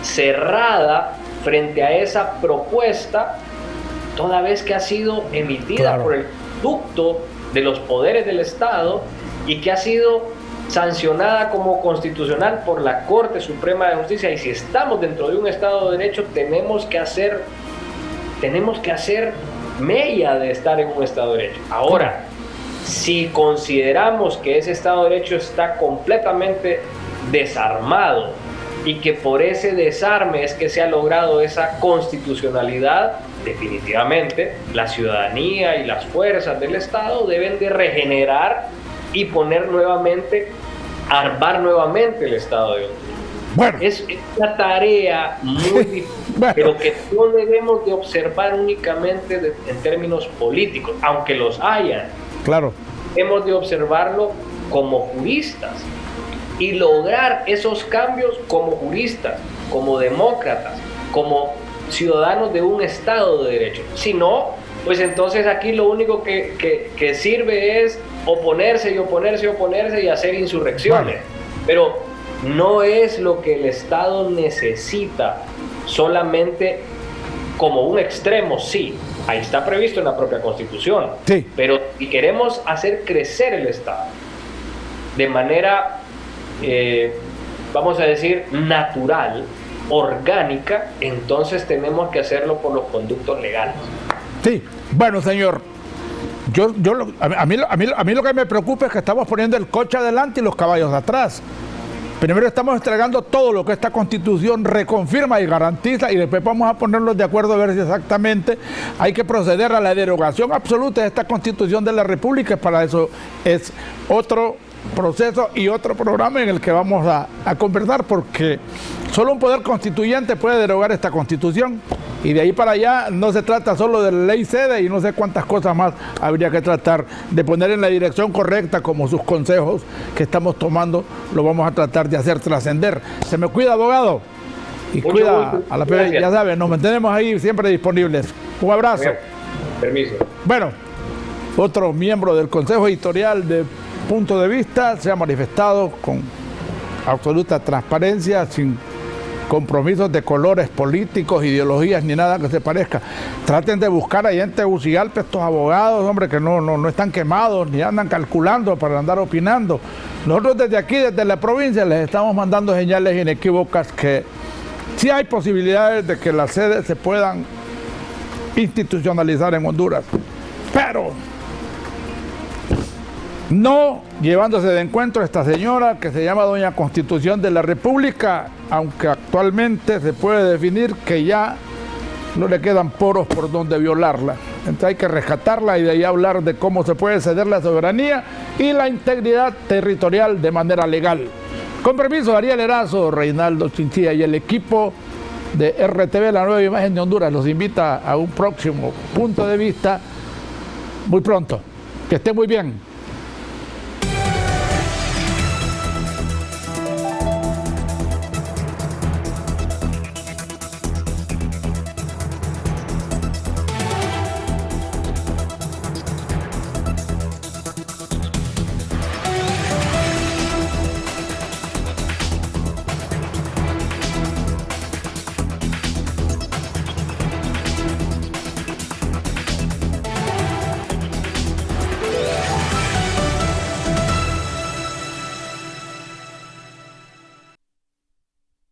cerrada frente a esa propuesta, toda vez que ha sido emitida por el conducto de los poderes del Estado y que ha sido sancionada como constitucional por la Corte Suprema de Justicia. Y si estamos dentro de un Estado de Derecho, tenemos que hacer mella de estar en un Estado de Derecho. Ahora, si consideramos que ese Estado de Derecho está completamente desarmado y que por ese desarme es que se ha logrado esa constitucionalidad, definitivamente la ciudadanía y las fuerzas del Estado deben de regenerar y armar nuevamente el Estado de Honduras. Bueno. Es una tarea muy difícil, bueno, pero que no debemos de observar únicamente en términos políticos, aunque los hayan. Claro. Debemos de observarlo como juristas y lograr esos cambios como juristas, como demócratas, como ciudadanos de un Estado de Derecho. Si no, pues entonces aquí lo único que sirve es oponerse y hacer insurrecciones. Vale. Pero no es lo que el Estado necesita solamente como un extremo, sí. Ahí está previsto en la propia Constitución. Sí. Pero si queremos hacer crecer el Estado de manera, vamos a decir, natural, orgánica, entonces tenemos que hacerlo por los conductos legales. Sí, bueno, señor, a mí lo que me preocupa es que estamos poniendo el coche adelante y los caballos atrás. Primero estamos entregando todo lo que esta Constitución reconfirma y garantiza, y después vamos a ponernos de acuerdo a ver si exactamente hay que proceder a la derogación absoluta de esta Constitución de la República. Para eso es otro proceso y otro programa en el que vamos a conversar, porque solo un poder constituyente puede derogar esta Constitución, y de ahí para allá no se trata solo de la ley sede y no sé cuántas cosas más habría que tratar de poner en la dirección correcta, como sus consejos que estamos tomando lo vamos a tratar de hacer trascender. Se me cuida, abogado, y cuida a la PB, ya saben, nos mantenemos ahí siempre disponibles. Un abrazo. Permiso. Bueno, otro miembro del Consejo Editorial de Punto de Vista se ha manifestado con absoluta transparencia, sin compromisos de colores políticos, ideologías, ni nada que se parezca. Traten de buscar ahí en Tegucigalpa estos abogados, hombre, que no están quemados, ni andan calculando para andar opinando. Nosotros desde aquí, desde la provincia, les estamos mandando señales inequívocas que sí hay posibilidades de que las sedes se puedan institucionalizar en Honduras, pero no llevándose de encuentro a esta señora que se llama Doña Constitución de la República, aunque actualmente se puede definir que ya no le quedan poros por donde violarla. Entonces hay que rescatarla y de ahí hablar de cómo se puede ceder la soberanía y la integridad territorial de manera legal. Con permiso, Ariel Erazo, Reinaldo Chinchilla y el equipo de RTV, la nueva imagen de Honduras, los invita a un próximo punto de vista muy pronto. Que esté muy bien.